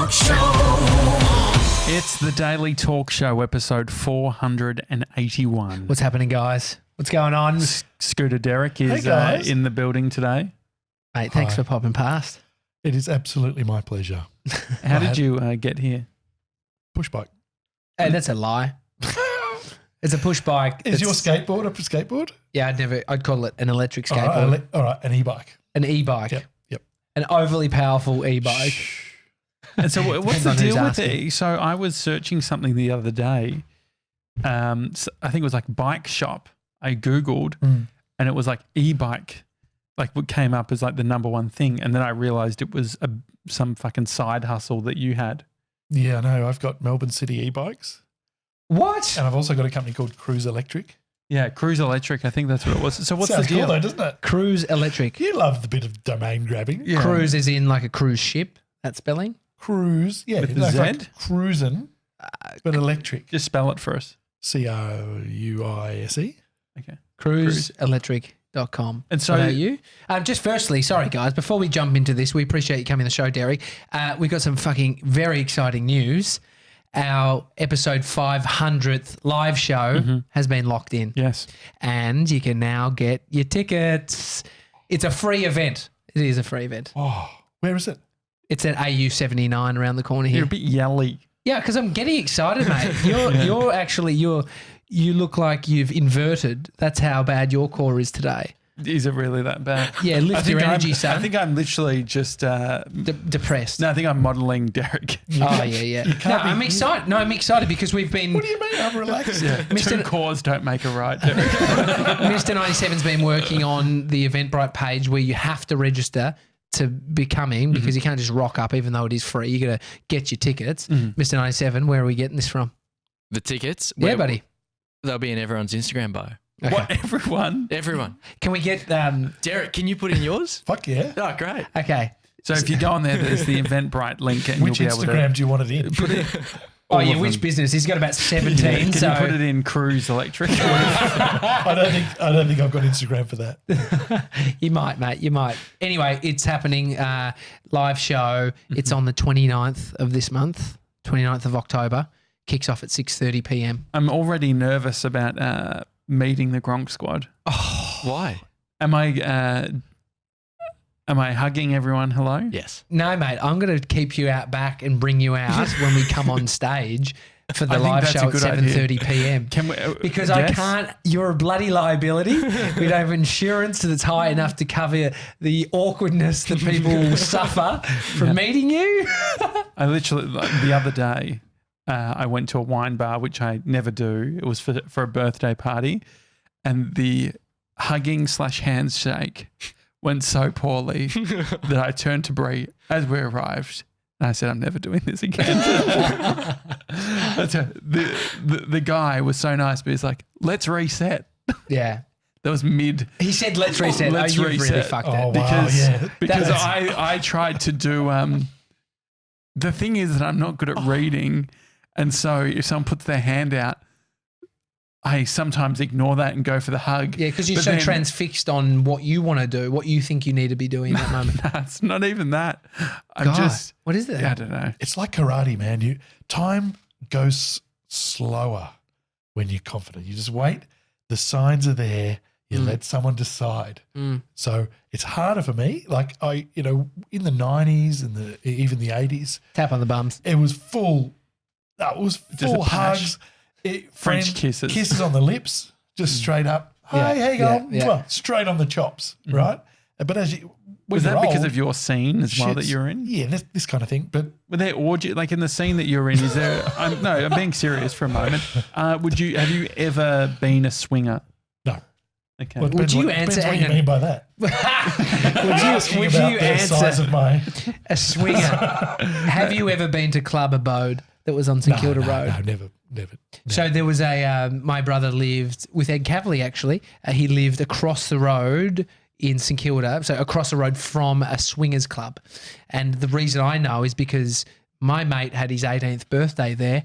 Talk Show. It's the Daily Talk Show, episode 481. What's happening, guys? What's going on? Scooter Derek is guys. in the building today. Mate, thanks Hi. for popping past. It is absolutely my pleasure. How did you get here? Push bike. Hey, that's a lie. It's a push bike. Is your It's- skateboard a skateboard? Yeah, I'd call it an electric skateboard. All right, an e-bike. An e-bike. Yep. An overly powerful e-bike. And so what's Depends the on who's deal with asking. it? So I was searching something the other day. I think it was like bike shop. I Googled and it was like e-bike, like what came up as like the number one thing. And then I realized it was some fucking side hustle that you had. Yeah, I know. I've got Melbourne City e-bikes What? and I've also got a company called Cruise Electric. Yeah, Cruise Electric. I think that's what it was. So what's Sounds the deal? cool though, doesn't it? Cruise electric. You love the bit of domain grabbing. Yeah. Cruise is in like a cruise ship, that spelling. Cruise, yeah. With the like Z? cruising, but electric. Just spell it for us. CRUISE. Okay. Cruiseelectric.com. And so- What about you? Just firstly, sorry guys, before we jump into this, we appreciate you coming on the show, Derek. We've got some fucking very exciting news. Our episode 500th live show has been locked in. Yes. And you can now get your tickets. It's a free event. It is a free event. Oh, where is it? It's at AU 79 around the corner You're here. a bit yelly. Yeah, because I'm getting excited, mate. You're actually you look like you've inverted. That's how bad your core is today. Is it really that bad? Yeah, lift your energy, son. I think I'm literally just. Depressed. No, I think I'm modeling Derek. Oh yeah. No, I'm excited. No, I'm excited because we've been. What do you mean? I'm relaxed. Two cores don't make a right, Derek. Mr. 97's been working on the Eventbrite page where you have to register to be coming because you can't just rock up even though it is free. You got to get your tickets. Mr. 97, where are we getting this from? The tickets? Yeah, buddy. They'll be in everyone's Instagram bio. Okay. What, everyone? Everyone. Can we get Derek, can you put in yours? Fuck yeah. Oh, great. okay. So if you go on there, there's the Eventbrite link and Which you'll be able Instagram to do you want it in? put it. Oh all yeah, of which them. business? He's got about 17. Can so you put it in Cruise Electric? I don't think I've got Instagram for that. You might, mate. You might. Anyway, it's happening. Live show. It's on the 29th of this month, 29th of October. Kicks off at 6:30 p.m. I'm already nervous about meeting the Gronk Squad. Why? Am I hugging everyone? Hello? Yes. No, mate. I'm going to keep you out back and bring you out when we come on stage for the I think live that's show a at good idea. 7:30 p.m. Can we? Because I yes? can't. You're a bloody liability. We don't have insurance that's high enough to cover the awkwardness that people will suffer from meeting you. I literally, like, the other day, I went to a wine bar, which I never do. It was for a birthday party. And the hugging / handshake went so poorly that I turned to Brie as we arrived. And I said, I'm never doing this again. The guy was so nice, but he's like, let's reset. Yeah. That was mid. He said, let's reset. Let's you really reset. fucked Oh, it. wow. Because, yeah. because That's- I tried to do the thing is that I'm not good at reading, and so if someone puts their hand out, I sometimes ignore that and go for the hug. Yeah, because you're But so then- transfixed on what you want to do, what you think you need to be doing at that moment. Nah, it's not even that. I'm God, just what is that? I don't know. It's like karate, man. Time goes slower when you're confident. You just wait. The signs are there. You let someone decide. So it's harder for me. Like in the 90s and even the 80s, Tap on the bums. it was full. It was Just full a pash. hugs, French kisses. kisses on the lips, just straight up. Yeah, Hey, how you yeah, going? yeah. Mwah, straight on the chops, right? But as you when Was that you're because old, of your scene as well that shit's- you're in? Yeah, this kind of thing. But Were there orgy like in the scene that you're in? Is there? I'm being serious for a moment. Have you ever been a swinger? no. Okay. Well, it Would depends you what- answer- depends what hang you on. mean by that? Asking would about you the size answer of my a swinger? Have you ever been to Club Abode that was on St Kilda Road? No, never. So there was my brother lived with Ed Cavalier actually. He lived across the road in St Kilda, so across the road from a swingers club. And the reason I know is because my mate had his 18th birthday there,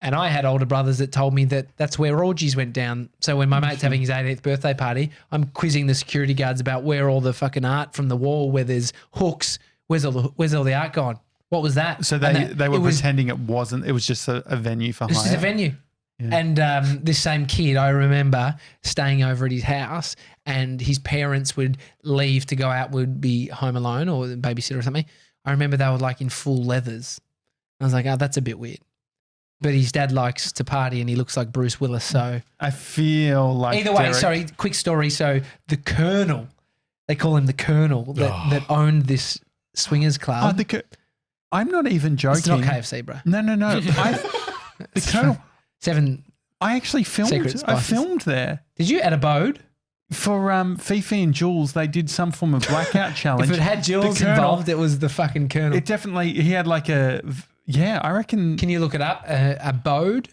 and I had older brothers that told me that that's where orgies went down. So when my mate's having his 18th birthday party, I'm quizzing the security guards about where all the fucking art from the wall, where there's hooks, where's all the art gone? What was that? So And they were it was, pretending it wasn't. It was just a venue for This is hire. a venue. Yeah. And this same kid, I remember staying over at his house, and his parents would leave to go out, would be home alone or babysitter or something. I remember they were like in full leathers. I was like, oh, that's a bit weird. But his dad likes to party and he looks like Bruce Willis. So I feel like either way, Derek- sorry, quick story. So the Colonel, they call him the Colonel that owned this swingers club. I'm not even joking. It's not KFC, bro. No. The Colonel. 7. I actually filmed. Secret I Spices. filmed there Did you at Abode? for Fifi and Jules. They did some form of blackout challenge. If it had Jules The Colonel- involved, it was the fucking Colonel. It definitely. He had like a. Yeah, I reckon Can you look it up? Abode?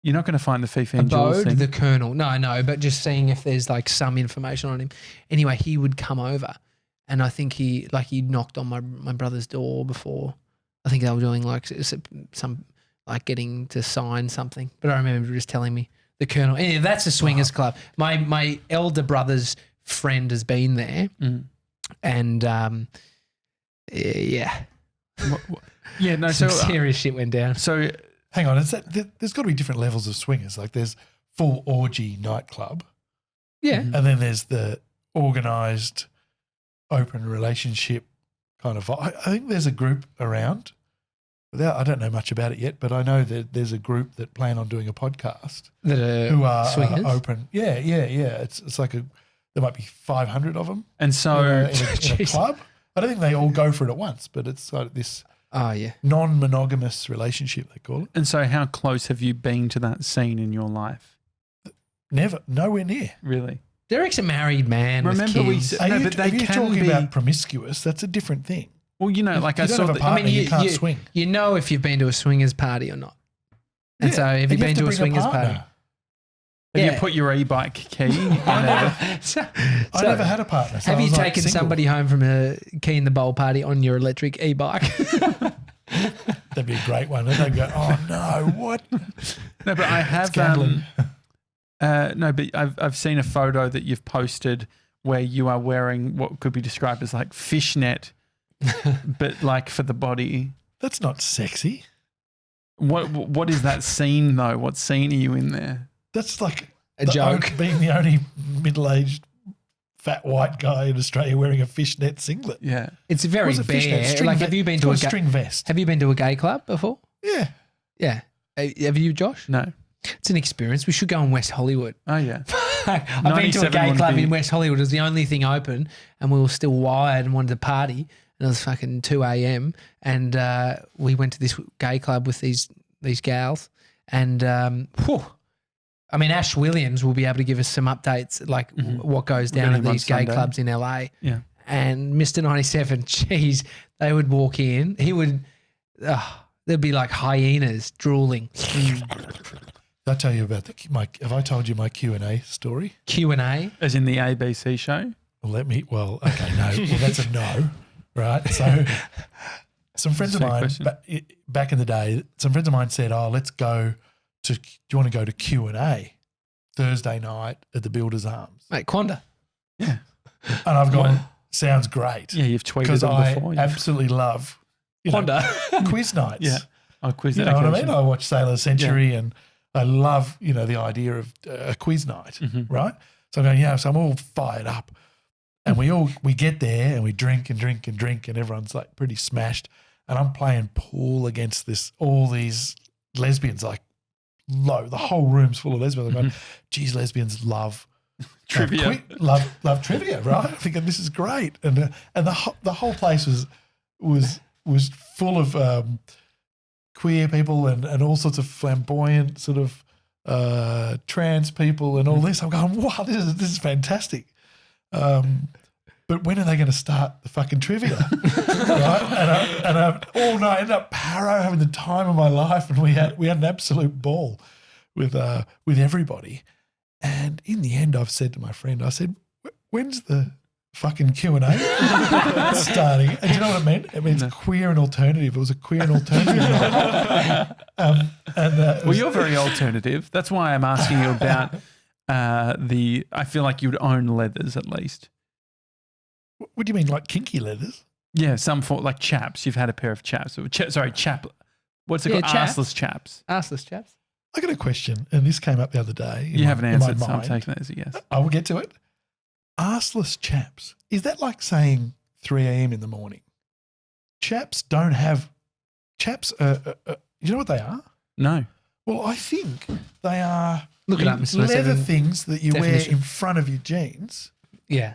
you're not going to find the Fifi and Jules Abode, thing. the Colonel. No, but just seeing if there's like some information on him. Anyway, he would come over, and I think he knocked on my brother's door before. I think they were doing like some like getting to sign something. But I remember just telling me the Colonel. Anyway, that's a swingers club. My elder brother's friend has been there, and yeah, yeah, no. some So serious shit went down. so Hang on, there's got to be different levels of swingers. Like there's full orgy nightclub, Yeah, and then there's the organised open relationship kind of. I think there's a group around. I don't know much about it yet, but I know that there's a group that plan on doing a podcast that are who are swingers. open. Yeah. It's like there might be 500 of them and so in a Jeez. club. I don't think they all go for it at once, but it's like this Oh yeah. non-monogamous relationship, they call it. and so how close have you been to that scene in your life? Never, nowhere near. Really? Derek's a married man. Remember with we kids. said- Are No, you, but they are you can talking be- about promiscuous? That's a different thing. Well, you know, like You I don't saw have a the, partner, you can't you- swing. You know if you've been to a swingers party or not. And Yeah, so have you and been have to a bring swingers partner. party? have yeah. you put your e-bike key? I never had a partner. So Have I you was, like, taken single. somebody home from a key in the bowl party on your electric e-bike? That'd be a great one. And they'd go, oh no, what? No, but I have. gambling. No, but I've seen a photo that you've posted where you are wearing what could be described as like fishnet, but like for the body. That's not sexy. What is that scene though? What scene are you in there? That's like A joke. Being the only middle-aged fat white guy in Australia wearing a fishnet singlet. Yeah. It's very What's a fishnet? bare. String Like, ve- have you been it's to a called string vest? Have you been to a gay club before? Yeah. Yeah. Have you, Josh? No. It's an experience. We should go in West Hollywood. Oh yeah. I've been to a 97 gay would club be- in West Hollywood. It was the only thing open, and we were still wired and wanted to party. And it was fucking 2 a.m. And we went to this gay club with these gals. And whew, I mean, Ash Williams will be able to give us some updates, like what goes down Really at on these gay Sunday. clubs in LA. Yeah. And Mr. 97, geez, they would walk in. He would, there'd be like hyenas drooling. Did I tell you about have I told you my Q&A story? Q&A. As in the ABC show. Okay, no. Well, that's a no, right? So some friends of Fair mine, question. back in the day, some friends of mine said, let's go do you want to go to Q&A Thursday night at the Builders Arms? Mate, Quanda. Yeah. And I've gone, sounds great. Yeah, you've tweeted Because them I before. absolutely love Quanda. quiz nights. Yeah. I'll quiz You that know what I occasion. mean? I watch Sailor Century and I love, the idea of a quiz night, right? So I'm going, so I'm all fired up. And we get there and we drink and drink and drink and everyone's like pretty smashed. And I'm playing pool against all these lesbians, like the whole room's full of lesbians. I'm going, geez, lesbians love Trivia. love trivia, right? I'm thinking this is great. And the whole place was full of queer people and all sorts of flamboyant sort of trans people and all this. I'm going, wow, this is fantastic. But when are they going to start the fucking trivia? Right? And I all night ended up paro having the time of my life, and we had an absolute ball with everybody. And in the end, I've said to my friend, I said, when's the fucking Q&A starting? And do you know what it meant? It means queer and alternative. It was a queer and alternative night. Well, you're very alternative. That's why I'm asking you about I feel like you'd own leathers at least. What do you mean, like kinky leathers? Yeah, some for like chaps. You've had a pair of chaps. Chap. What's it Yeah, called? chaps. Arseless chaps. Arseless chaps. I got a question, and this came up the other day. You haven't answered, so I'm taking that as a yes. I will get to it. Arseless chaps. Is that like saying 3 a.m. in the morning? Chaps don't have chaps. You know what they are? No. Well, I think they are Look it up, Mr. leather 7. things that you Definition. wear in front of your jeans Yeah.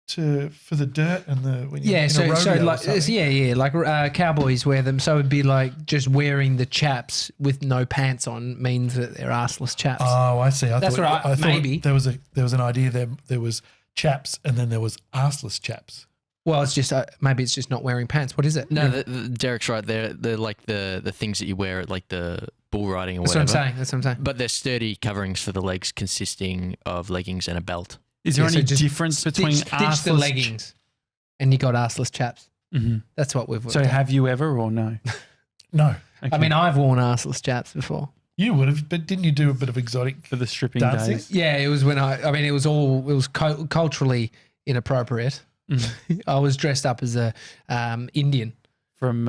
for the dirt and the when you're Yeah, in so a rodeo or like something. like cowboys wear them. So it'd be like just wearing the chaps with no pants on means that they're arseless chaps. Oh, I see. That's right, I thought maybe. there was an idea there was chaps and then there was arseless chaps. Well, it's just maybe it's just not wearing pants. What is it? No, Derek's right. They're like the things that you wear at like the bull riding or That's what whatever. I'm saying. That's what I'm saying. But they're sturdy coverings for the legs consisting of leggings and a belt. Is there Yeah, so any just difference between Ditch the arseless leggings, and you got arseless chaps. Mm-hmm. That's what we've. So done. have you ever or no? No, I mean, I've worn arseless chaps before. you would have, but didn't you do a bit of exotic? for the stripping dancing? days. Yeah, it was when I mean, it was culturally inappropriate. I was dressed up as a Indian. From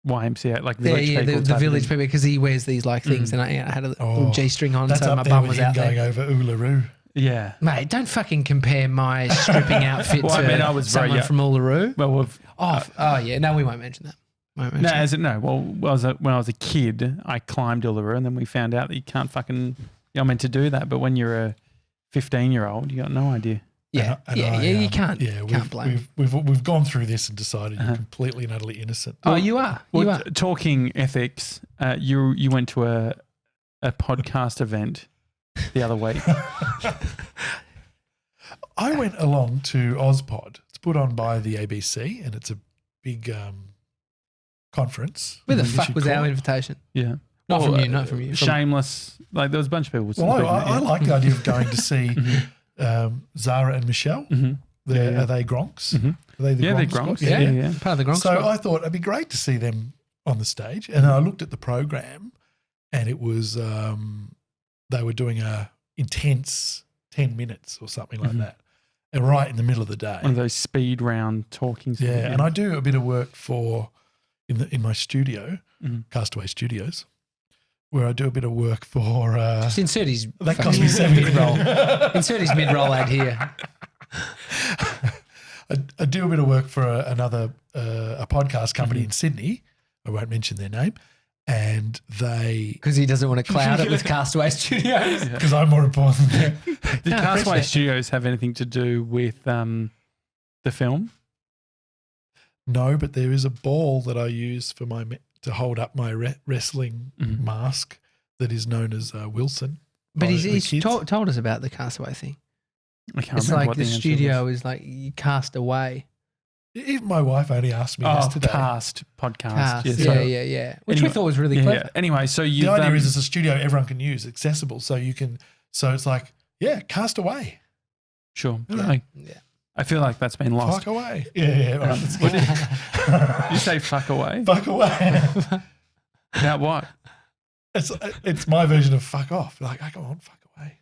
YMCA, like Yeah, village yeah, people. the type of village thing. people, because he wears these like things, and I had a little G-string on, That's so up my there bum with was him out going there. over Uluru. Yeah. Mate, don't fucking compare my stripping outfit Well, I to mean, I was very someone young. from Uluru. Well, we've, Oh, yeah, no, we won't mention that. Won't mention no, that. as it no. Well, when I was a kid, I climbed Uluru, and then we found out that you can't fucking. You're meant to do that, but when you're a 15-year-old, you got no idea. Yeah, And yeah, I, you can't. Yeah, can't blame. we've gone through this and decided you're completely and utterly innocent. Oh, you are. You Well, are. talking ethics, you went to a podcast event the other week. I went along to OzPod. It's put on by the ABC, and it's a big conference. Where the I guess fuck you'd was call our it. invitation? Yeah. Not Well, from you. Not from you. From, Shameless. Like there was a bunch of people. Well, I yeah. like the idea of going to see Zara and Michelle. Mhm. Are they Gronks? Mhm. Are they the Yeah, they're Gronk Gronks. Squad? Yeah. part of the Gronk So Squad. I thought it'd be great to see them on the stage. And I looked at the program, and it was they were doing a intense 10 minutes or something like that, and right in the middle of the day. One of those speed round talking. sort of, Yeah, and I do a bit of work in my studio, Mhm. Castaway Studios, where I do a bit of work for. Just insert his That cost me mid-roll. $70. Insert his mid-roll ad here. I do a bit of work for another a podcast company in Sydney. I won't mention their name, and they Because he doesn't want to cloud it with Castaway Studios. because I'm more important than them. Did No, Castaway appreciate it. Studios have anything to do with the film? No, but there is a ball that I use for to hold up my wrestling mask that is known as Wilson. But by the he's kids. told us about the Castaway thing. I can't It's remember like what the answer studio was. is like you cast away. Even my wife only asked me Oh, yesterday. cast podcast. Cast. Yeah, Yeah, so- yeah. Which Anyway, we thought was really yeah, clever. yeah. Anyway, so you. The idea is it's a studio everyone can use, accessible, so you can. So it's like, yeah, cast away, sure. Yeah. Yeah. I feel like that's been lost. fuck away. Yeah, all right. What did you say? Fuck away. Fuck away. Now what? It's my version of fuck off. Like, go on, fuck away.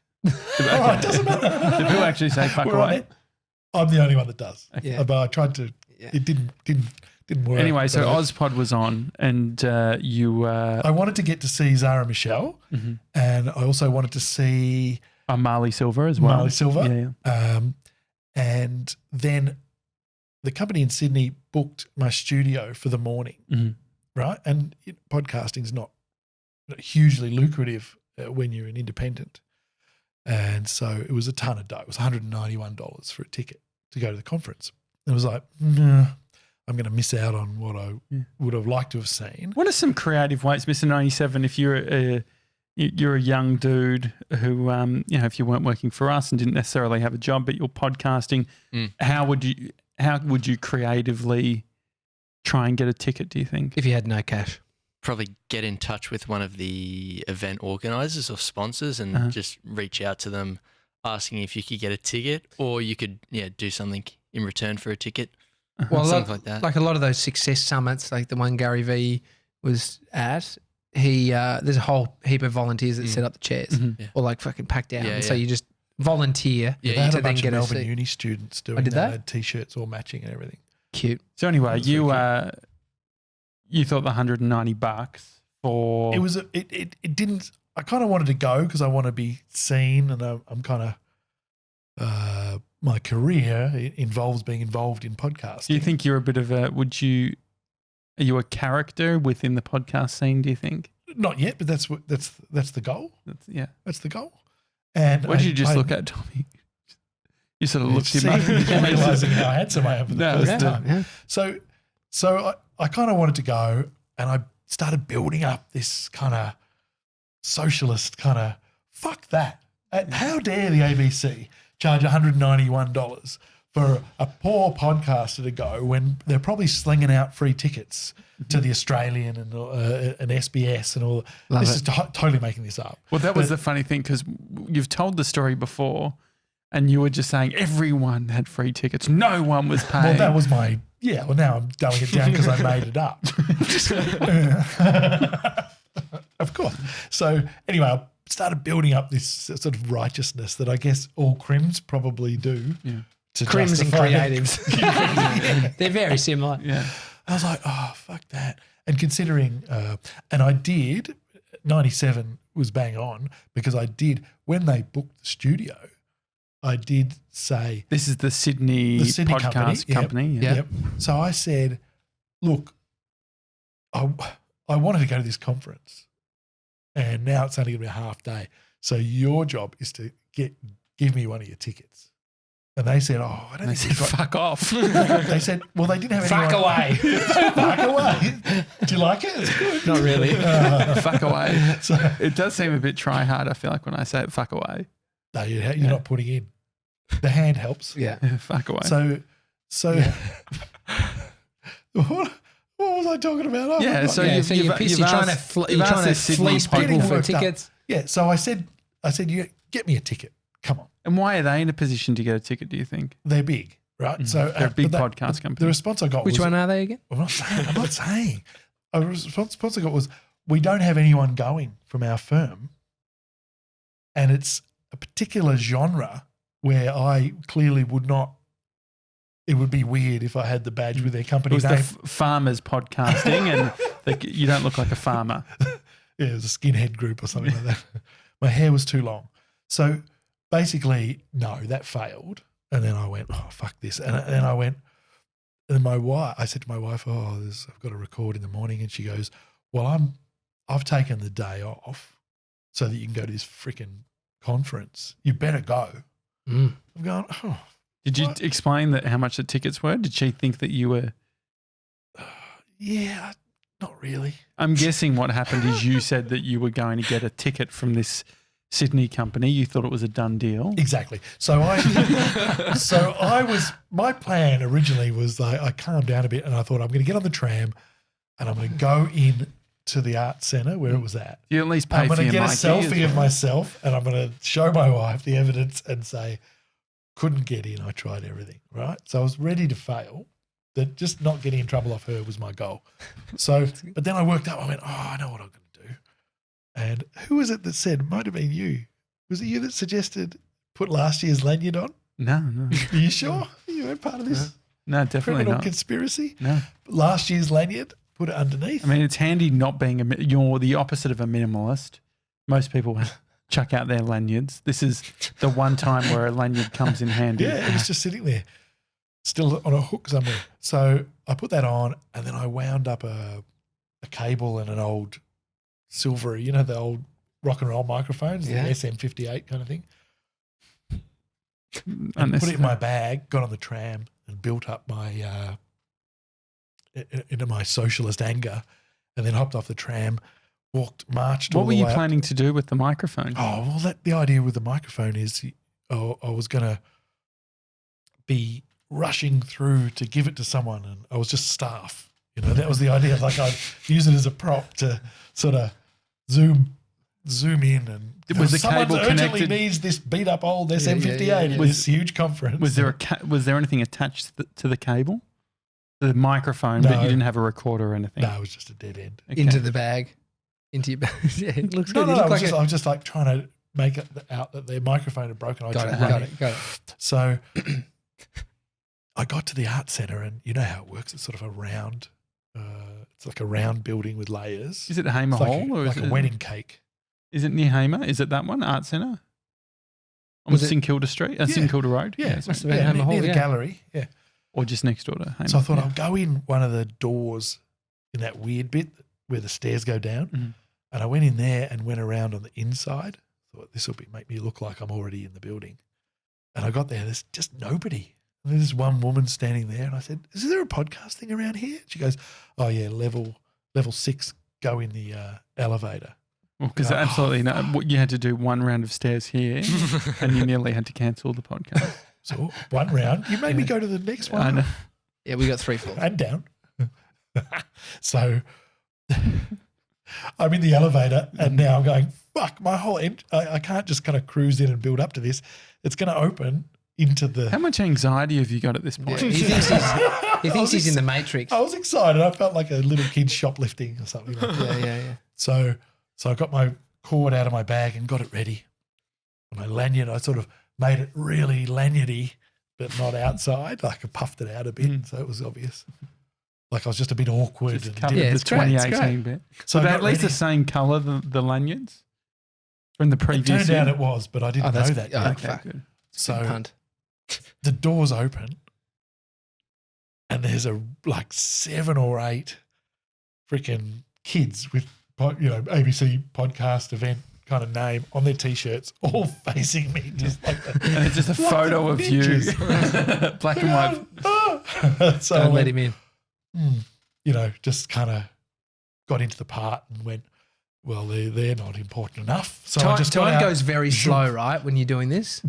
All right, doesn't matter. Do people actually say fuck We're on away? it. I'm the only one that does. Yeah. But I tried to. Yeah. It didn't work. Anyway, so But OzPod was on, and you. I wanted to get to see Zara Michelle, and I also wanted to see Marley Silver as well. Marley Silver. Yeah. And then the company in Sydney booked my studio for the morning, Mhm. right? And podcasting is not hugely lucrative when you're an independent. And so it was a ton of dough. It was $191 for a ticket to go to the conference. And it was like, nah, I'm going to miss out on what I would have liked to have seen. What are some creative ways, Mr. 97, if you're a young dude who, if you weren't working for us and didn't necessarily have a job, but you're podcasting, how would you creatively try and get a ticket, do you think? If you had no cash. Probably get in touch with one of the event organisers or sponsors and just reach out to them asking if you could get a ticket, or you could do something in return for a ticket. Well, Something like that. Like a lot of those success summits, like the one Gary V was at, there's a whole heap of volunteers that set up the chairs Mm-hmm. or like fucking packed down. Yeah, And so yeah. you just volunteer They had to a then bunch get of a Melbourne seat. uni students doing did that. they? They had T-shirts all matching and everything. Cute. So anyway, That's you very you thought the $190 for it didn't. I kind of wanted to go because I want to be seen, and I'm kind of my career involves being involved in podcasting. Do you think you're a bit of a? Are you a character within the podcast scene? Do you think? Not yet, but that's the goal. Yeah. That's the goal. And What did you just look at, Tommy? You sort of looked him up. realizing how handsome I am for the No, first it's time. Yeah. So I kind of wanted to go, and I started building up this kind of socialist kind of fuck that. How dare the ABC charge $191 for a poor podcaster to go when they're probably slinging out free tickets to the Australian and an SBS and all. Love This it. is totally making this up. Well, that was the funny thing because you've told the story before, and you were just saying everyone had free tickets. No one was paying. Well, that was my well. Now I'm dumbing it down because I made it up. Of course. So anyway, I started building up this sort of righteousness that I guess all crims probably do. Yeah. To Crims and justify their- creatives. They're very similar. Yeah. I was like, oh, fuck that. And considering, and I did, 97 was bang on because I did, when they booked the studio, I did say, This is the Sydney podcast yep, company. Yeah. Yep. So I said, look, I wanted to go to this conference and now it's only going to be a half day. So your job is to give me one of your tickets. And they said, oh, I don't And they think said, we've got. fuck off. They said, well, they didn't have Fuck anyone. away. Fuck away. Do you like it? It's good. Not really. Fuck away. So, It does seem a bit try hard, I feel like, when I say it, fuck away. no, you're not putting in. The hand helps. Yeah. Fuck away. So what was I talking about? Oh, Yeah, my so God. Yeah, so you're pissed. You're trying to fleece people Getting for worked up. tickets. Yeah, so I said, you get me a ticket. Come on. and why are they in a position to get a ticket, do you think? They're big, right? So They're a big but podcast company. The response I got Which was, one are they again? I'm not saying. A response I got was, we don't have anyone going from our firm, and it's a particular genre where I clearly would not. It would be weird if I had the badge with their It company was the name. farmers podcasting, and you don't look like a farmer. Yeah, it was a skinhead group or something like that. My hair was too long. So basically, no, that failed. And then I went, oh, fuck this. And then I went, and I said to my wife, I've got to record in the morning. And she goes, well, I've taken the day off so that you can go to this freaking conference. You better go. Mm. I'm going, oh. Did you What? explain how much the tickets were? Did she think that you were? Yeah, not really. I'm guessing what happened is you said that you were going to get a ticket from this Sydney company. You thought it was a done deal. Exactly. So my plan originally was like, I calmed down a bit and I thought I'm going to get on the tram and I'm going to go in to the art centre where it was at. You at least pay I'm for going to your get a Mikey as selfie of well. myself and I'm going to show my wife the evidence and say, couldn't get in. I tried everything, right? So I was ready to fail. That just not getting in trouble off her was my goal. So, but then I worked out, I went, I know what I'm going to do. And who was it that said, might have been you. Was it you that suggested put last year's lanyard on? No. Are you sure? You weren't part of this No, definitely criminal not. conspiracy? No. Last year's lanyard, put it underneath. I mean, it's handy not being you're the opposite of a minimalist. Most people chuck out their lanyards. This is the one time where a lanyard comes in handy. Yeah, it was just sitting there, still on a hook somewhere. So I put that on, and then I wound up a cable and an old silver, the old rock and roll microphones, Yeah. the SM58 kind of thing, and put it Unnecessary. in my bag, got on the tram, and built up my into my socialist anger, and then hopped off the tram, marched. What all were the you way up planning to do with the microphone? Oh, well, the idea with the microphone is I was going to be rushing through to give it to someone, and I was just staff. That was the idea. Like I'd use it as a prop to sort of zoom in, and Was the someone cable urgently connected? needs this beat up old SM58 yeah. at this huge conference. Was there anything attached to the cable? The microphone, No. but you didn't have a recorder or anything? No, it was just a dead end. Okay. Into the bag. Into your bag. Yeah, it looks No, good. no, You no. look like I was just like trying to make it out that their microphone had broken. I Got just it, run got it, got it. So I got to the art centre, and you know how it works. It's sort of a round. It's like a round building with layers. Is it Hamer It's like Hall or like is a it wedding cake? Is it near Hamer? Is it that one, Art Centre? On Was it- St Kilda Street, St Kilda Road? Yeah, must have been Hamer Hall, near the yeah. gallery. Yeah. Or just next door to Hamer. So I thought yeah. I'll go in one of the doors in that weird bit where the stairs go down. Mhm. And I went in there and went around on the inside. Thought this will make me look like I'm already in the building. And I got there, there's just nobody. And there's one woman standing there, and I said, "Is there a podcast thing around here?" She goes, "Oh yeah, level 6, go in the elevator." Well, because absolutely no. You had to do one round of stairs here and you nearly had to cancel the podcast. So one round, you made me go to the next one. I know. Yeah, we got 3 floors. And down. So I'm in the elevator, and now I'm going, fuck, my whole I can't just kind of cruise in and build up to this. It's going to open into the. How much anxiety have you got at this point? He thinks he's in the Matrix. I was excited. I felt like a little kid shoplifting or something like that. Yeah. So I got my cord out of my bag and got it ready. My lanyard, I sort of made it really lanyardy, but not outside. Like I puffed it out a bit, so it was obvious. Like I was just a bit awkward. Just and covered didn't- Yeah, the it's great, it's 2018 bit. So Were I they got at least ready. the same colour, the lanyards? From the It previous turned out year? it was, but I didn't know that. oh, yet. Okay, fuck. good. So Punt. the doors open, and there's like 7 or 8 freaking kids with ABC podcast event kind of name on their t-shirts, all facing me, just like that. And it's just a Like photo the of you, ninjas. black and white. So I Don't let went, him in. just kind of got into the part and went, well, they're not important enough. So I just got Time out. goes very slow, right, when you're doing this?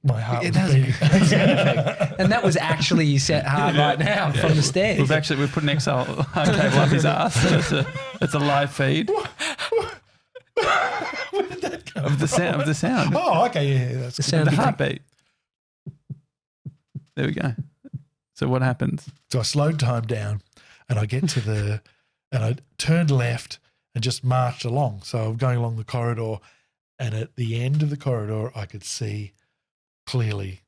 My heart It was does. beating. And that was actually you set hard right now from the stairs. We've put an XL cable up his ass. So it's a live feed Where did that come of the sound. Oh, okay, yeah, that's The good. sound The of heartbeat. There we go. So what happens? So I slowed time down, and I get to and I turned left and just marched along. So I'm going along the corridor, and at the end of the corridor, I could see clearly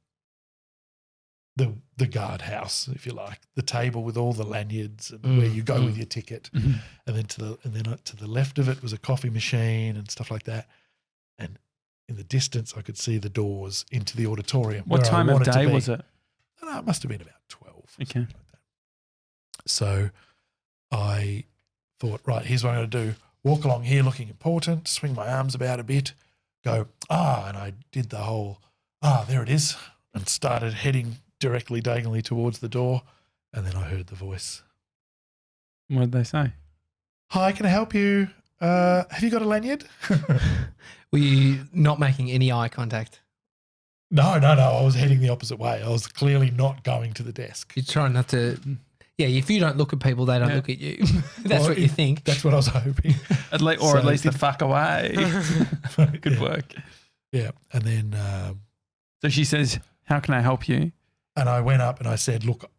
the guardhouse, if you like, the table with all the lanyards and where you go with your ticket, Mhm. and then to the left of it was a coffee machine and stuff like that, and in the distance I could see the doors into the auditorium. What where I time of wanted to day be. was it? I don't know, it must have been about 12. Or Okay. something like that. So I thought, right, here's what I'm going to do. Walk along here looking important, swing my arms about a bit, go, and I did the whole, there it is, and started heading directly, diagonally towards the door. And then I heard the voice. What did they say? Hi, can I help you? Have you got a lanyard? Were you not making any eye contact? No. I was heading the opposite way. I was clearly not going to the desk. You're trying not to. Yeah, if you don't look at people, they don't Yeah. look at you. That's Well, what you think. That's what I was hoping. At So least the did- fuck away. Good Yeah. work. Yeah. And then So she says, "How can I help you?" and I went up and I said, look,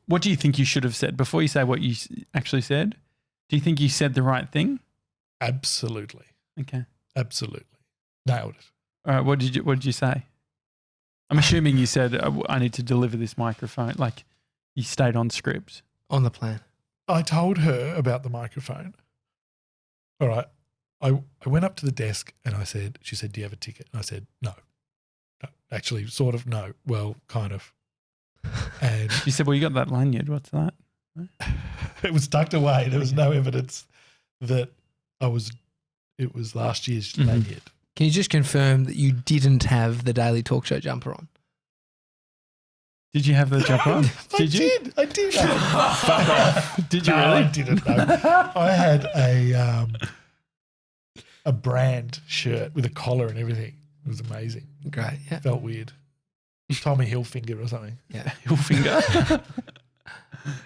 What do you think you should have said before you say what you actually said? Do you think you said the right thing? absolutely, Okay. nailed it. All right. What did you say? I'm assuming you said I need to deliver this microphone. Like you stayed on script. On the plan. I told her about the microphone. All right. I went up to the desk and she said, do you have a ticket? And I said, no. Actually, sort of, no. Well, kind of. And She said, "Well, you got that lanyard. What's that?" it was tucked away. There was no evidence that it was last year's Mhm. lanyard. Can you just confirm that you didn't have the Daily Talk Show jumper on? Did you have the jumper on? Did you? I did. Fuck off. Did you No, really? I didn't know. I had a brand shirt with a collar and everything. It was amazing. Great. Yeah. Felt weird. Tommy Hilfiger or something. Yeah. Your finger. Anyway,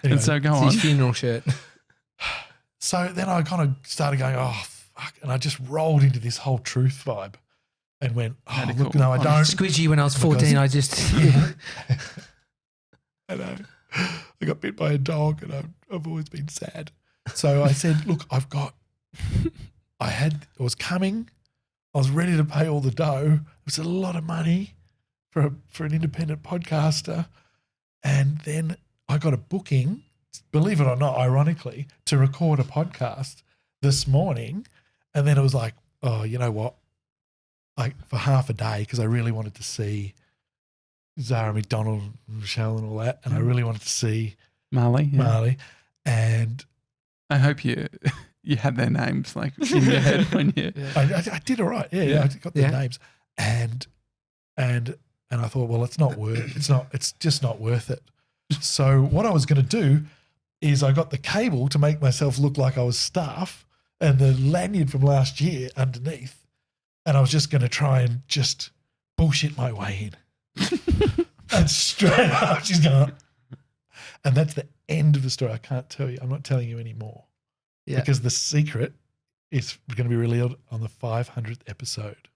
And so go It's on. his funeral shirt. so then I kind of started going, oh, fuck. And I just rolled into this whole truth vibe and went, oh, Radical. look, no, I don't. Squidgy, when I was 14, I just. I know. I got bit by a dog and I've always been sad. So I said, look, I was coming. I was ready to pay all the dough. It was a lot of money for an independent podcaster, and then I got a booking, believe it or not, ironically, to record a podcast this morning, and then it was like, oh, you know what? Like for half a day, because I really wanted to see Zara McDonald and Michelle and all that, and I really wanted to see Marley. Yeah. Marley, and I hope you had their names like in your head when you. I did all right. Yeah, I got their names, and I thought, well, it's just not worth it. So what I was going to do is I got the cable to make myself look like I was staff and the lanyard from last year underneath, and I was just going to try and just bullshit my way in. And straight up, she's going, and that's the end of the story. I can't tell you. I'm not telling you anymore. Yeah. Because the secret is going to be revealed on the 500th episode.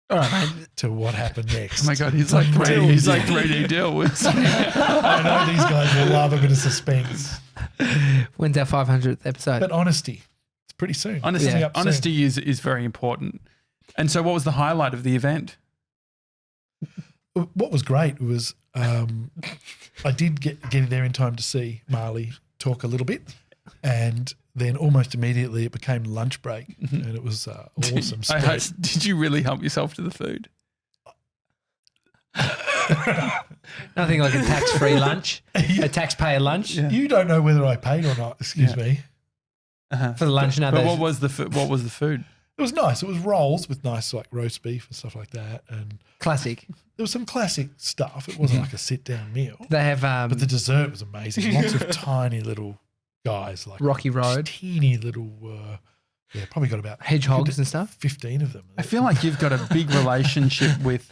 All right, to what happened next. Oh my God, he's like 3D deal with. I know these guys will love a bit of suspense. When's our 500th episode? But honesty, it's pretty soon. Honesty is very important. And so, what was the highlight of the event? What was great was I did get there in time to see Marley talk a little bit, and then almost immediately it became lunch break, and it was awesome. Did you really help yourself to the food? Nothing like a tax-free lunch, a taxpayer lunch. Yeah. You don't know whether I paid or not. Excuse me. For the lunch, but what was the food? It was nice. It was rolls with nice like roast beef and stuff like that, and classic. There was some classic stuff. It wasn't like a sit-down meal. They have, but the dessert was amazing. Lots of tiny little guys, like Rocky Road, teeny little. Probably got about hedgehogs and stuff. 15 of them. I feel like you've got a big relationship with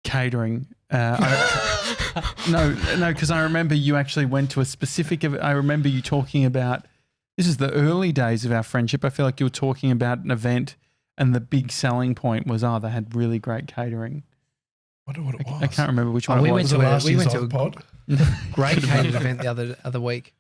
catering. No, because I remember you actually went to a specific. I remember you talking about. This is the early days of our friendship. I feel like you were talking about an event, and the big selling point was, they had really great catering. I wonder what it was. I can't remember which one it was. We went to a great catering event the other week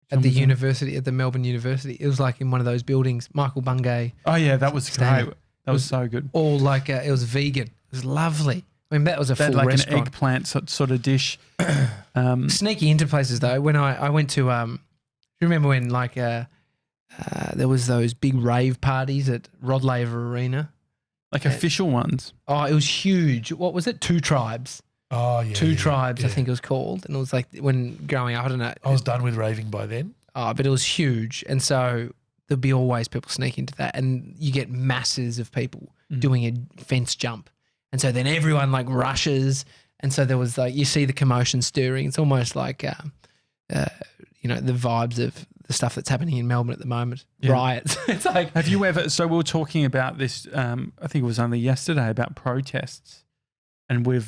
at the university, at the Melbourne University. It was like in one of those buildings. Michael Bungay. Oh yeah, that was great. That was so good. All like it was vegan. It was lovely. I mean, that was a full like restaurant. An eggplant sort of dish. Sneaky into places though. When I went to, you remember when like there was those big rave parties at Rod Laver Arena? Like official ones? Oh, it was huge. What was it? Two Tribes. Oh, yeah. Two Tribes, I think it was called. And it was like when growing up, I don't know. I was done with raving by then. Oh, but it was huge. And so there'd be always people sneak into that. And you get masses of people doing a fence jump. And so then everyone like rushes. And so there was like, you see the commotion stirring. It's almost like, the vibes of the stuff that's happening in Melbourne at the moment. Yeah. Riots. It's like. Have you ever, so we were talking about this, I think it was only yesterday, about protests. And we're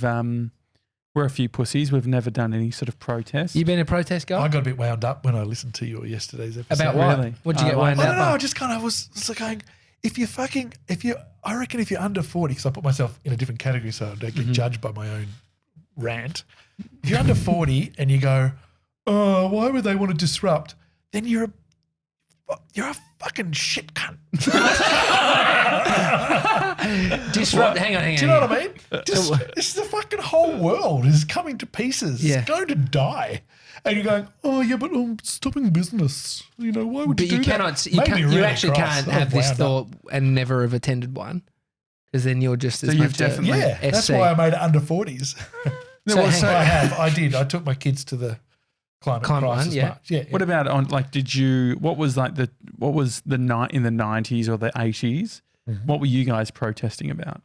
a few pussies. We've never done any sort of protest. You been a protest guy? I got a bit wound up when I listened to your yesterday's episode. About what? Really? What'd you get wound up? I don't know. I just kind of was like going, I reckon if you're under 40, because I put myself in a different category so I don't get judged by my own rant. If you're under 40 and you go, oh, why would they want to disrupt? Then you're a fucking shit cunt. Disrupt. Hang on. Do you know what I mean? This is the fucking whole world is coming to pieces. Yeah. It's going to die. And you're going, oh yeah, but stopping business. You know, why would you do that? You actually can't have this thought and never have attended one, because then you're just as much definitely. Yeah, that's why I made it under 40s. I did. I took my kids to the climate crisis march. Yeah. What about what was in the 90s or the 80s? Mm-hmm. What were you guys protesting about?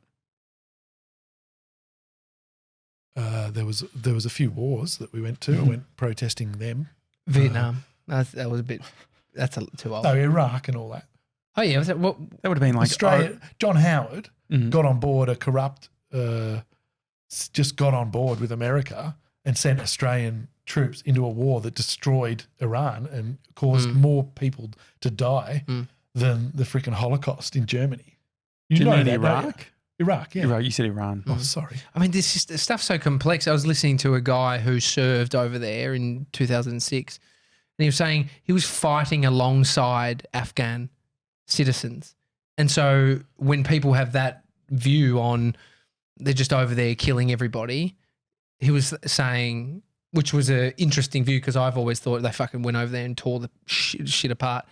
There was a few wars that we went to. I went protesting them. Vietnam. That was a bit. That's too old. No, Iraq and all that. Oh yeah, that would have been like Australia. John Howard got on board a corrupt. Just got on board with America and sent Australian troops into a war that destroyed Iran and caused more people to die than the freaking Holocaust in Germany. You know that, Iraq? Iraq, yeah. Iraq, you said Iran. Oh, sorry. I mean, this stuff's so complex. I was listening to a guy who served over there in 2006, and he was saying he was fighting alongside Afghan citizens. And so when people have that view on they're just over there killing everybody. He was saying, which was an interesting view because I've always thought they fucking went over there and tore the shit apart.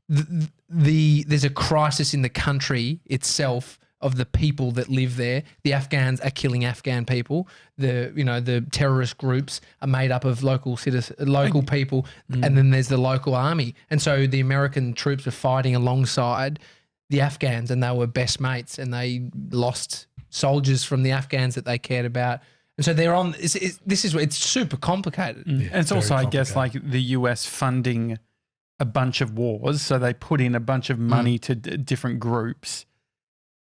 There's a crisis in the country itself of the people that live there. The Afghans are killing Afghan people. The terrorist groups are made up of local people, and then there's the local army. And so the American troops were fighting alongside the Afghans, and they were best mates, and they lost soldiers from the Afghans that they cared about. And so they're on. It's super complicated. Yeah, and it's also, I guess, like the US funding a bunch of wars, so they put in a bunch of money to different groups,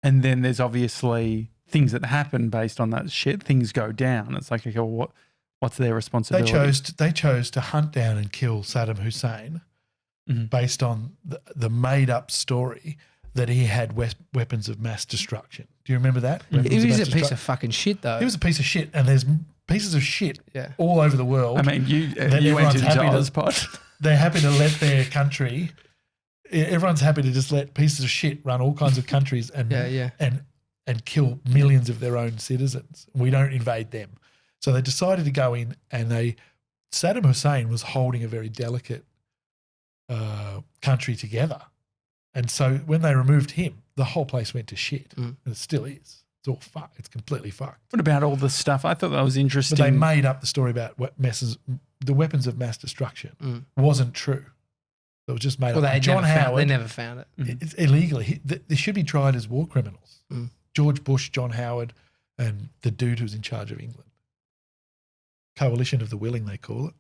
and then there's obviously things that happen based on that shit. Things go down. It's like, okay, well, what's their responsibility? They chose to hunt down and kill Saddam Hussein based on the made up story that he had weapons of mass destruction. Do you remember that? He was a piece of fucking shit, though. He was a piece of shit, and there's pieces of shit all over the world. I mean, you went into OzPod. They're happy to let their country. Everyone's happy to just let pieces of shit run all kinds of countries and kill millions of their own citizens. We don't invade them. So they decided to go in, and Saddam Hussein was holding a very delicate country together. And so when they removed him, the whole place went to shit. And it still is. It's all fucked. It's completely fucked. What about all the stuff? I thought that was interesting. But they made up the story about the weapons of mass destruction wasn't true. It was just made up. They never found it. It's illegally. They should be tried as war criminals. George Bush, John Howard, and the dude who's in charge of England. Coalition of the Willing, they call it.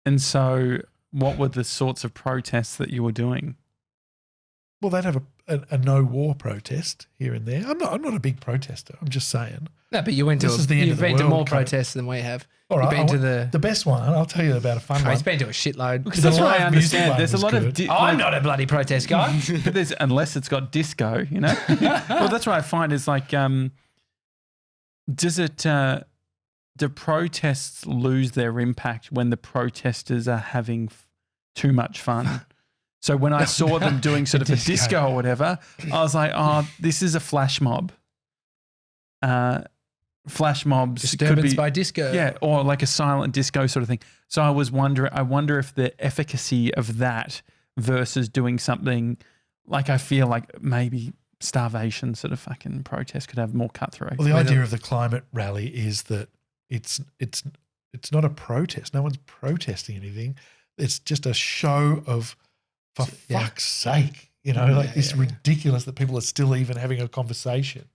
And so what were the sorts of protests that you were doing? Well, they'd have a no war protest here and there. I'm not a big protester. I'm just saying. No, but you've been to more protests than we have. All right, you've been to the best one. I'll tell you about a fun one. He's been to a shitload. Because that's what I understand. There's a lot of. I'm not a bloody protest guy. But unless it's got disco, you know. Well, that's what I find is like, do protests lose their impact when the protesters are having too much fun? So when I saw them doing sort of a disco or whatever, I was like, oh, this is a flash mob. Flash mobs disturbance could be by disco. Yeah, or like a silent disco sort of thing. So I wonder if the efficacy of that versus doing something like, I feel like maybe starvation sort of fucking protest could have more cut through. Well, the idea of the climate rally is that it's not a protest. No one's protesting anything. It's just a show of, for fuck's sake, it's ridiculous that people are still even having a conversation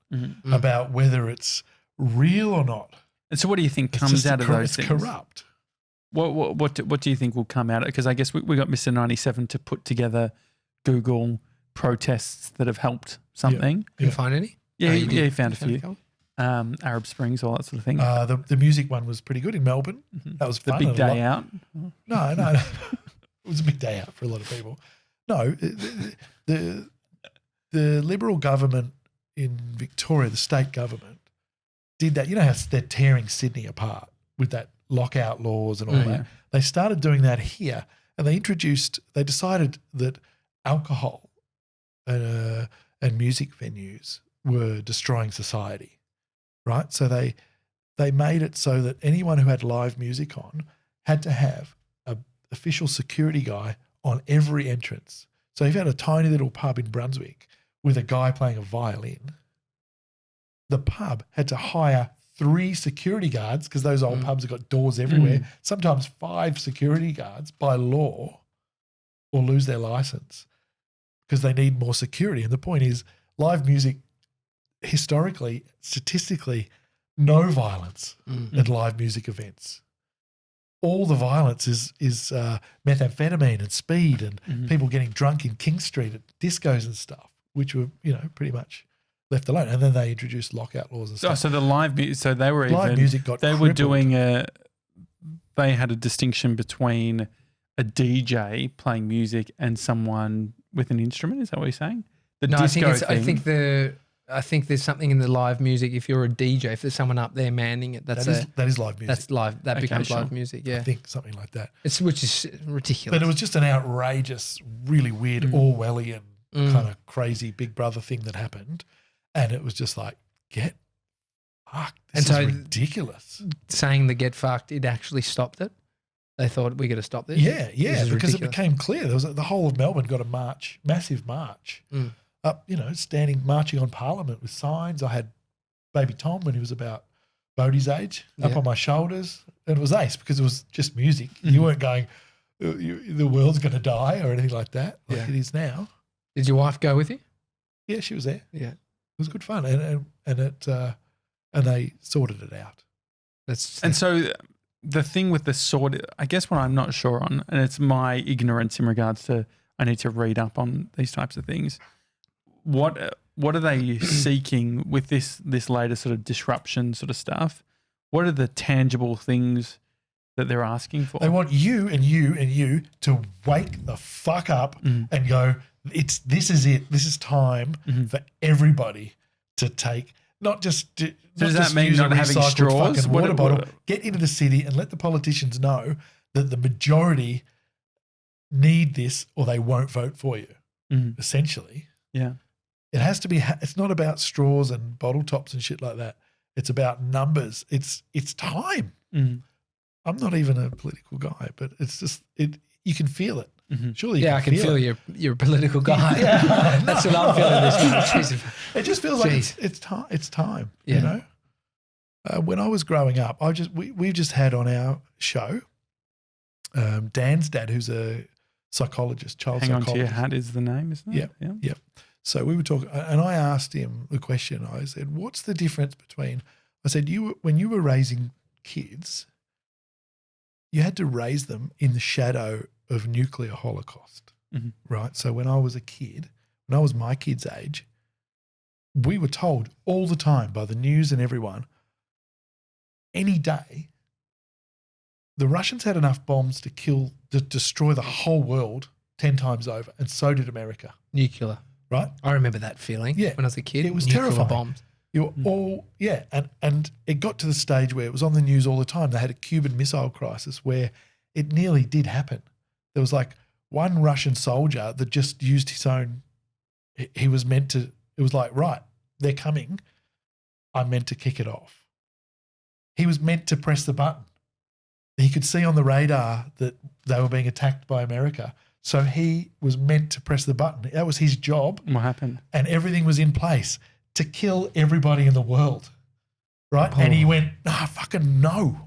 about whether it's real or not. And so what do you think comes out of those things? It's corrupt. What do you think will come out of it? Because I guess we got Mr. 97 to put together Google protests that have helped something. Did you find any? Yeah, he found a few. Arab Springs, all that sort of thing. The music one was pretty good in Melbourne. That was fun. The big day out? No. It was a big day out for a lot of people. No, the Liberal government in Victoria, the state government, did that. You know how they're tearing Sydney apart with that lockout laws and all that? Yeah. They started doing that here, and they decided that alcohol and music venues were destroying society, right? So they made it so that anyone who had live music on had to have an official security guy on every entrance. So if you had a tiny little pub in Brunswick with a guy playing a violin, the pub had to hire 3 security guards, because those old pubs have got doors everywhere, sometimes 5 security guards by law, or lose their license because they need more security. And the point is, live music, historically, statistically, no violence at live music events. All the violence is methamphetamine and speed and people getting drunk in King Street at discos and stuff, which were, pretty much left alone. And then they introduced lockout laws and stuff. So the live music, so they were live music got they crippled. were doing they had a distinction between a DJ playing music and someone with an instrument. Is that what you're saying? I think there's something in the live music. If you're a DJ, if there's someone up there manning it, that is live music. That's live. That becomes live music. Yeah, I think something like that. Which is ridiculous. But it was just an outrageous, really weird, Orwellian kind of crazy Big Brother thing that happened, and it was just like, get fuck, And this is so- ridiculous. Saying the get fucked, it actually stopped it. They thought we got to stop this. Yeah, This yeah, is because ridiculous. it became clear. There was the whole of Melbourne got a march, massive march, up, marching on Parliament with signs. I had baby Tom when he was about Bodie's age up on my shoulders. And it was ace because it was just music. You weren't going, the world's going to die or anything like that, like it is now. Did your wife go with you? Yeah, she was there. Yeah. It was good fun. And they sorted it out. And so the thing with the sword, I guess what I'm not sure on, and it's my ignorance in regards to I need to read up on these types of things. What are they seeking with this latest sort of disruption sort of stuff? What are the tangible things that they're asking for? They want you and you and you to wake the fuck up and go, this is it. This is time for everybody to take, not just to, does that mean use not a having recycled straws? fucking water bottle. Get into the city and let the politicians know that the majority need this or they won't vote for you, essentially. Yeah. It has to be, it's not about straws and bottle tops and shit like that. It's about numbers. It's time. I'm not even a political guy, but it's just, you can feel it. Surely you I can feel it. you're a political guy. Yeah. That's what I'm feeling this week. Jesus. It just feels like it's time. It's time. Yeah. You know, when I was growing up, we've just had on our show Dan's dad, who's a psychologist, child Hang psychologist. on to your hat is the name, isn't it? Yeah. So we were talking, and I asked him the question. I said, "What's the difference between?" I said, when you were raising kids, you had to raise them in the shadow of nuclear holocaust, right? So when I was a kid, when I was my kid's age, we were told all the time by the news and everyone, any day, the Russians had enough bombs to destroy the whole world 10 times over, and so did America. Nuclear. Right? I remember that feeling when I was a kid. It was Nuclear terrifying. bombs. You were all, and it got to the stage where it was on the news all the time. They had a Cuban Missile Crisis where it nearly did happen. There was like one Russian soldier that just used his own, he was meant to, it was like, right, they're coming. I'm meant to kick it off. He was meant to press the button. He could see on the radar that they were being attacked by America. So he was meant to press the button. That was his job. What happened? And everything was in place to kill everybody in the world. Right? Oh. And he went, fucking no.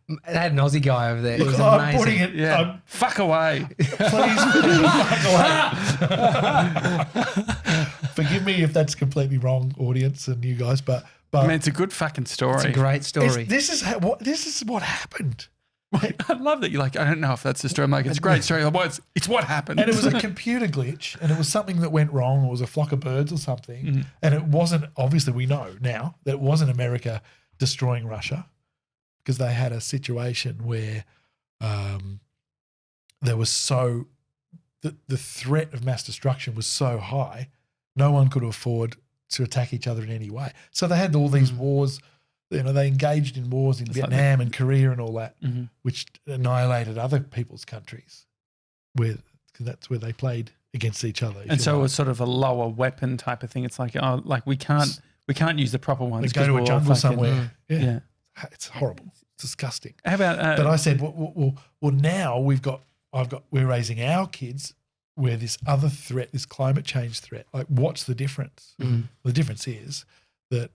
They had an Aussie guy over there. It Look, was I'm amazing. putting it, Yeah. Fuck away. please put it fuck away. Forgive me if that's completely wrong, audience and you guys, but I mean, it's a good fucking story. It's a great story. this is what happened. I love that you're like, I don't know if that's the story. I'm like, it's a great story. Like, well, it's what happened. And it was a computer glitch, and it was something that went wrong. It was a flock of birds or something. And it wasn't, obviously we know now that it wasn't America destroying Russia, because they had a situation where there was the threat of mass destruction was so high, no one could afford to attack each other in any way. So they had all these wars. They engaged in wars in Vietnam and Korea and all that, which annihilated other people's countries, because that's where they played against each other. And so it was sort of a lower weapon type of thing. It's like, we can't use the proper ones. We go to a jungle somewhere. Yeah. It's horrible. It's disgusting. How about? But I said, well, now we're raising our kids where this other threat, this climate change threat, like what's the difference? The difference is that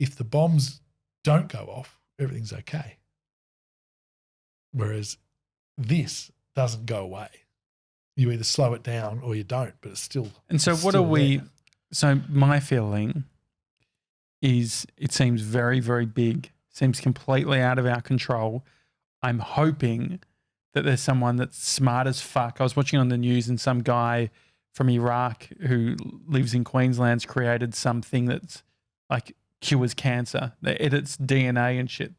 if the bombs don't go off, everything's okay. Whereas this doesn't go away. You either slow it down or you don't, but it's still. And so what are we? So my feeling is it seems very, very big. Seems completely out of our control. I'm hoping that there's someone that's smart as fuck. I was watching on the news and some guy from Iraq who lives in Queensland's created something that's like cures cancer. That edits DNA and shit.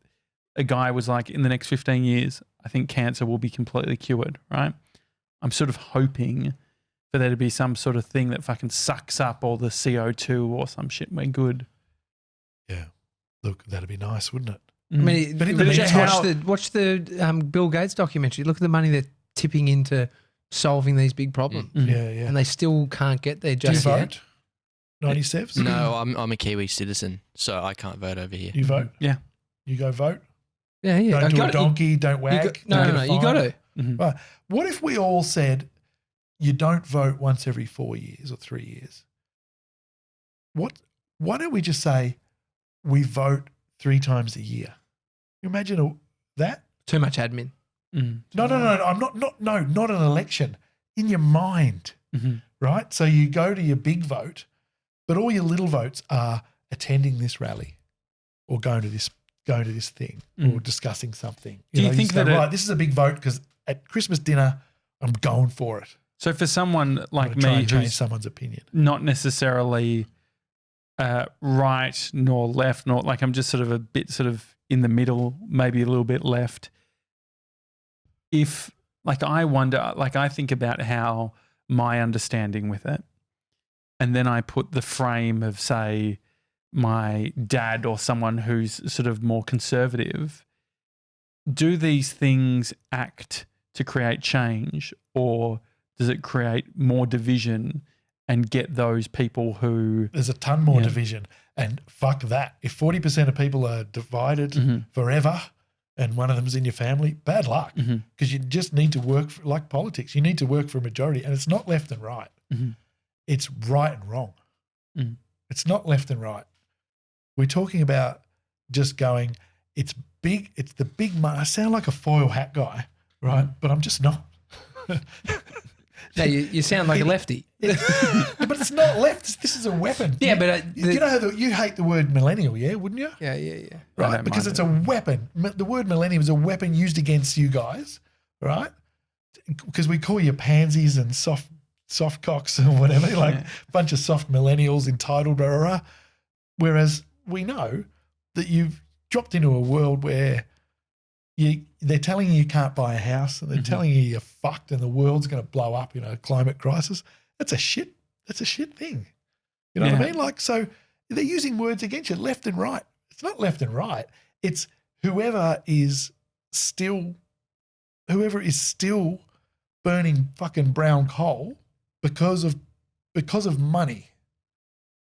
A guy was like, in the next 15 years, I think cancer will be completely cured, right? I'm sort of hoping for there to be some sort of thing that fucking sucks up all the CO2 or some shit. We're good. Yeah. Look, that'd be nice, wouldn't it? I mean, But in the just meantime- watch the Bill Gates documentary. Look at the money they're tipping into solving these big problems. Yeah, yeah. And they still can't get there Do you just yet. vote? 97s? No, I'm a Kiwi citizen, so I can't vote over here. You vote? Yeah. You go vote? Yeah, yeah. Don't do got a it. donkey, don't You wag. got- no, don't no, get no. a You got fine. to. Mhm. Right. What if we all said you don't vote once every 4 years or 3 years? Why don't we just say we vote 3 times a year? You imagine that? Too much admin. Mm. No. I'm not an election. In your mind, Mhm. right? So you go to your big vote, but all your little votes are attending this rally or going to this thing or discussing something. Do you know, think say, that right, this is a big vote because at Christmas dinner, I'm going for it. So for someone I'm like gonna try me and change who's someone's opinion. not necessarily right nor left, nor like I'm just sort of a bit sort of in the middle, maybe a little bit left. If like I wonder, like I think about how my understanding with it, and then I put the frame of say my dad or someone who's sort of more conservative. Do these things act to create change, or does it create more division and get those people who There's a ton more Yeah. division. And fuck that. If 40% of people are divided Mhm. forever and one of them's in your family, bad luck. Mhm. Because you just need to work for, like politics, you need to work for a majority. And it's not left and right. Mhm. It's right and wrong. Mm. It's not left and right. We're talking about just going, it's big, it's the big money. I sound like a foil hat guy, right? But I'm just not. No, you sound like a lefty. But it's not left. This is a weapon. Yeah, but you know how you hate the word millennial, yeah? Wouldn't you? yeah. I Right, don't because mind it's it. a weapon. The word millennium is a weapon used against you guys, right? Because we call you pansies and soft cocks or whatever, like a bunch of soft millennials entitled, blah, blah, blah. Whereas we know that you've dropped into a world where they're telling you can't buy a house and they're telling you you're fucked and the world's going to blow up, climate crisis. That's a shit thing. You know what I Yeah. mean? Like, so they're using words against you left and right. It's not left and right. It's whoever is still burning fucking brown coal because of money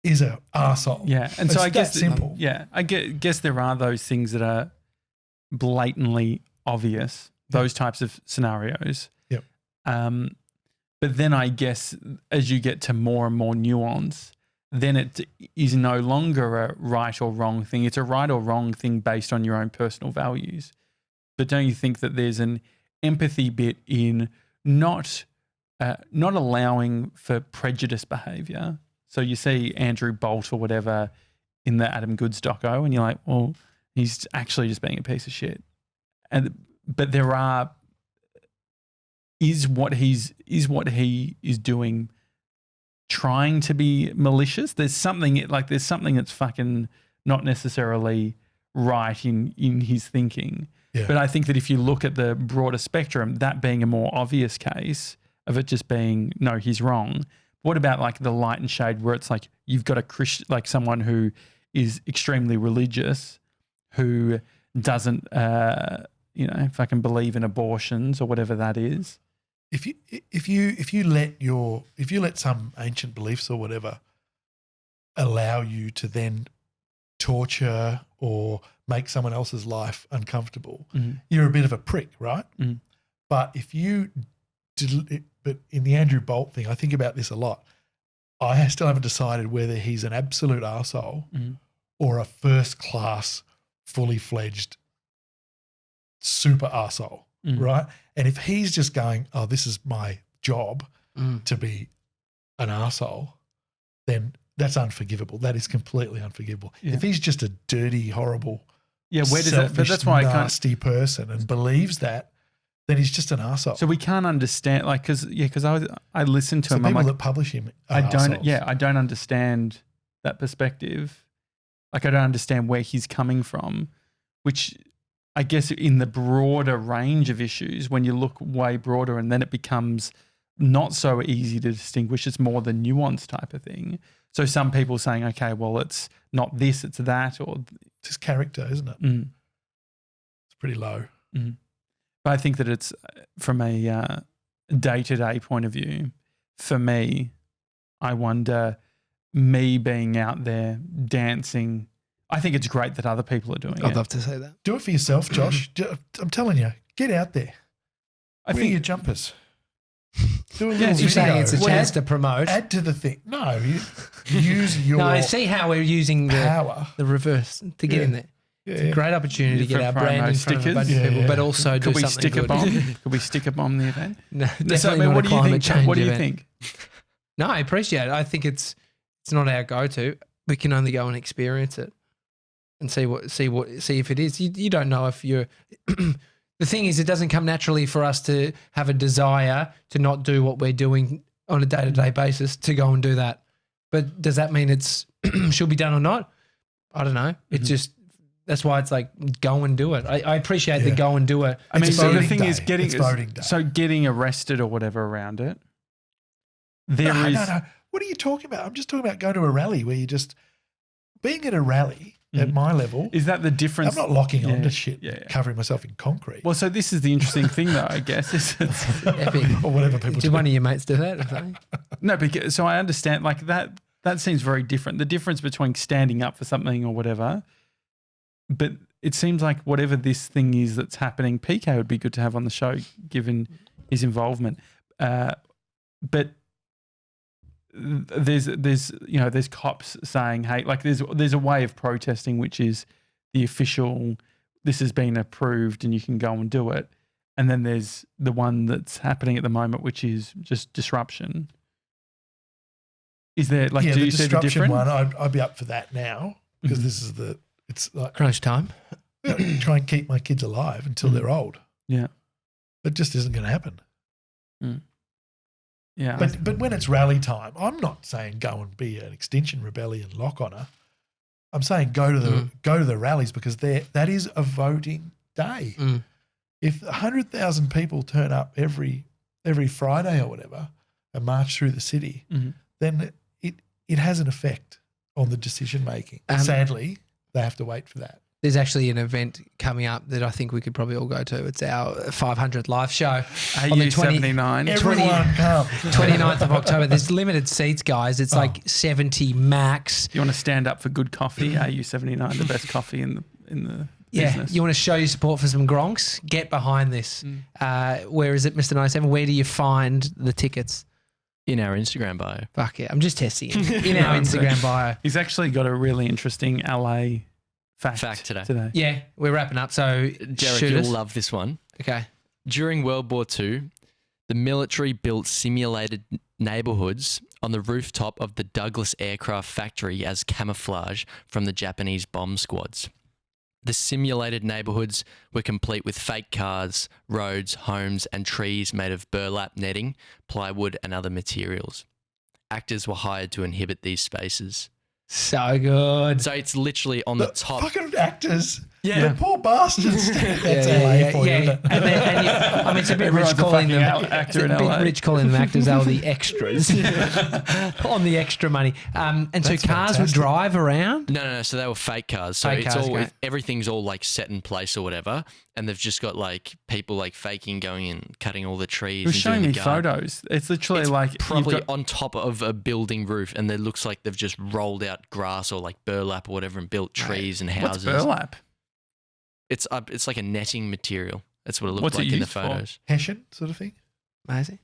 is a arsehole. Yeah, and so It's I guess that simple. Yeah, I guess there are those things that are blatantly obvious. Those types of scenarios. Yep. But then I guess as you get to more and more nuance, then it is no longer a right or wrong thing. It's a right or wrong thing based on your own personal values. But don't you think that there's an empathy bit in not allowing for prejudice behaviour? So you see Andrew Bolt or whatever in the Adam Goods doco, and you're like, well, he's actually just being a piece of shit. But there is what he is doing trying to be malicious? There's something that's fucking not necessarily right in his thinking. Yeah. But I think that if you look at the broader spectrum, that being a more obvious case of it just being, no, he's wrong. What about like the light and shade where it's like you've got a Christian, like someone who is extremely religious, who doesn't, fucking believe in abortions or whatever that is. If you let some ancient beliefs or whatever allow you to then torture or make someone else's life uncomfortable, you're a bit of a prick, right? Mm. But if you but in the Andrew Bolt thing, I think about this a lot. I still haven't decided whether he's an absolute arsehole or a first class, fully fledged super arsehole, right? And if he's just going, oh, this is my job to be an arsehole, then that's unforgivable. That is completely unforgivable. Yeah. If he's just a dirty, horrible, Yeah, where does that? But selfish, that's why I can't. nasty person and believes that, then he's just an arsehole. So we can't understand, like, because I listened to So him. I'm people like, that publish him are I don't. arseholes. Yeah, I don't understand that perspective. Like, I don't understand where he's coming from, which I guess in the broader range of issues, when you look way broader, and then it becomes not so easy to distinguish. It's more the nuance type of thing. So some people saying, okay, well, it's not this, it's that, or It's his character, isn't it? It's pretty low. But I think that it's from a day-to-day point of view, for me, I wonder me being out there dancing. I think it's great that other people are doing it. I'd love to say that. Do it for yourself, Josh. I'm telling you, get out there. I Wear think your jumpers. Do a little You're video. saying it's a chance to promote. Add to the thing. No, you use your No, see how we're using power. the reverse to get in there. Yeah. It's a great opportunity to For get our brand in promo front of a bunch stickers. of people, Yeah. but also do could we something stick a good. bomb? Could we stick a bomb the event? No, So, definitely not what a do you climate think? change What do you event. think? No, I appreciate it. I think it's not our go-to. We can only go and experience it and see if it is. You don't know if you're. The thing is, it doesn't come naturally for us to have a desire to not do what we're doing on a day-to-day basis to go and do that. But does that mean it's should be done or not? I don't know. It's just that's why it's like go and do it. I appreciate the Yeah. go and do it. I mean, It's so the voting thing day. is getting It's voting day. so getting arrested or whatever around it. There is No. What are you talking about? I'm just talking about going to a rally where you just being at a rally at my level. is that the difference? I'm not locking onto Yeah, shit, yeah. covering myself in concrete Well, so this is the interesting thing, though. I guess it's Epic. or whatever people Did do. one of your mates do that or something? no, because so I understand like that. That seems very different. The difference between standing up for something or whatever, but it seems like whatever this thing is that's happening, PK would be good to have on the show given his involvement. But there's cops saying, hey, like there's a way of protesting which is the official. This has been approved and you can go and do it. And then there's the one that's happening at the moment, which is just disruption. Is there like yeah, do the you see the disruption difference? one, I'd be up for that now because this is it's like Crunch time. try and keep my kids alive until they're old. Yeah. It just isn't going to happen. Yeah. But when it's rally time, I'm not saying go and be an Extinction Rebellion lock on her. I'm saying go to the rallies because that is a voting day. If 100,000 people turn up every Friday or whatever and march through the city, then it has an effect on the decision making. Sadly, they have to wait for that. There's actually an event coming up that I think we could probably all go to. It's our 500 live show on the 79. Everyone come. 29th of October. There's limited seats, guys. It's like 70 max. You want to stand up for good coffee? AU79, the best coffee in the Yeah, business. you want to show your support for some Gronks? Get behind this. Where is it, Mr. 97? Where do you find the tickets? In our Instagram bio. Fuck yeah, I'm just testing it. In our Instagram bio. He's actually got a really interesting LA fact today. Yeah, we're wrapping up. So, Derek, shoot you'll us. love this one. Okay. During World War II, the military built simulated neighborhoods on the rooftop of the Douglas aircraft factory as camouflage from the Japanese bomb squads. The simulated neighborhoods were complete with fake cars, roads, homes, and trees made of burlap netting, plywood, and other materials. Actors were hired to inhabit these spaces. So good. So it's literally on the top. Fucking actors. Yeah. The poor bastards. That's yeah, LA for you, isn't it? I mean, it's a bit Everyone's rich a calling fucking them actor it's in a bit LA. rich calling them actors. They were the extras on the extra money. And so That's cars would fantastic. drive around. No. So they were fake cars. So Fake it's cars, all okay. everything's all like set in place or whatever, and they've just got like people like faking going and cutting all the trees. He was and showing doing me the garden. photos. It's literally It's like you've probably got- on top of a building roof, and it looks like they've just rolled out grass or like burlap or whatever and built trees and what's houses. burlap? It's like a netting material. That's what it looked What's it like in the used for? photos. Hessian sort of thing. Amazing.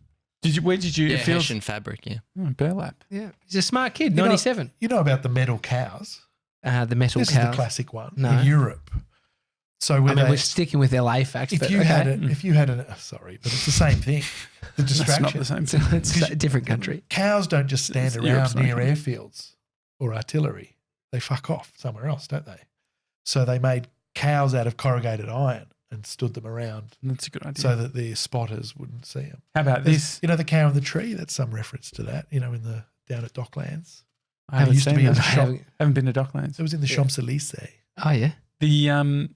Where did you? Yeah, it feels Hessian fabric. Yeah. burlap. Yeah, he's a smart kid. know- 97. You know about the metal cows? The metal This cows. is the classic one No. in Europe. So where I mean, they, we're sticking with LA facts. if but you okay. had an sorry, but it's the same thing. The That's distraction. not the same thing. It's a different country. Cows don't just stand It's around Europe's near nation. airfields or artillery. They fuck off somewhere else, don't they? So they made cows out of corrugated iron and stood them around That's a good idea. so that the spotters wouldn't see them. How about this? You know the cow in the tree? That's some reference to that. You know, down at Docklands. I haven't used to seen be in that. the shop. Haven't been to Docklands. It was in the Champs Elysees. Oh, yeah. The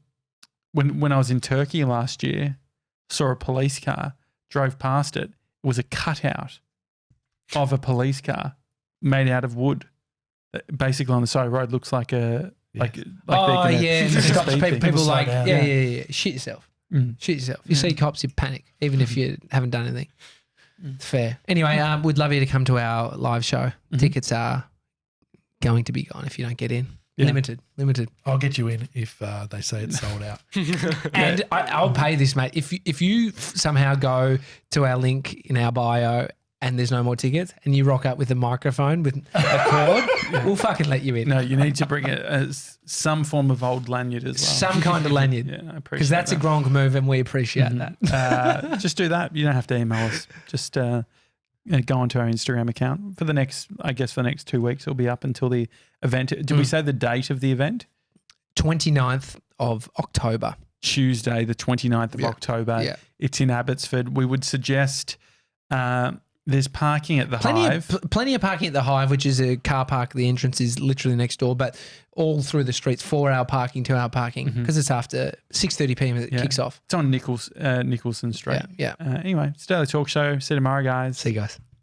when I was in Turkey last year, saw a police car, drove past it. It was a cutout of a police car made out of wood. Basically on the side of the road looks like a like they're Oh, gonna- yeah. And it it's a stops speed people, thing. people slow like, down. yeah. Shit yourself. Mm. Shoot yourself. You see cops, you panic, even if you haven't done anything. It's fair. Anyway, we'd love you to come to our live show. Tickets are going to be gone if you don't get in. Yeah. Limited. I'll get you in if they say it's sold out. And I'll pay this, mate. If you somehow go to our link in our bio and there's no more tickets and you rock up with a microphone with a cord, we'll fucking let you in. No, you need to bring some form of old lanyard as well. Some kind of lanyard. Yeah, I appreciate Because that's a Gronk move and we appreciate that. Just do that. You don't have to email us. Just go onto our Instagram account for the next 2 weeks. It'll be up until the event. Did we say the date of the event? 29th of October. Tuesday, the 29th of October. Yeah. It's in Abbotsford. We would suggest there's parking at the Hive. Plenty of parking at the Hive, which is a car park. The entrance is literally next door, but all through the streets, 4-hour parking, 2-hour parking, because it's after 6:30 p.m. it kicks off. It's on Nicholson Street. Yeah. Anyway, it's a Daily Talk Show. See you tomorrow, guys. See you guys.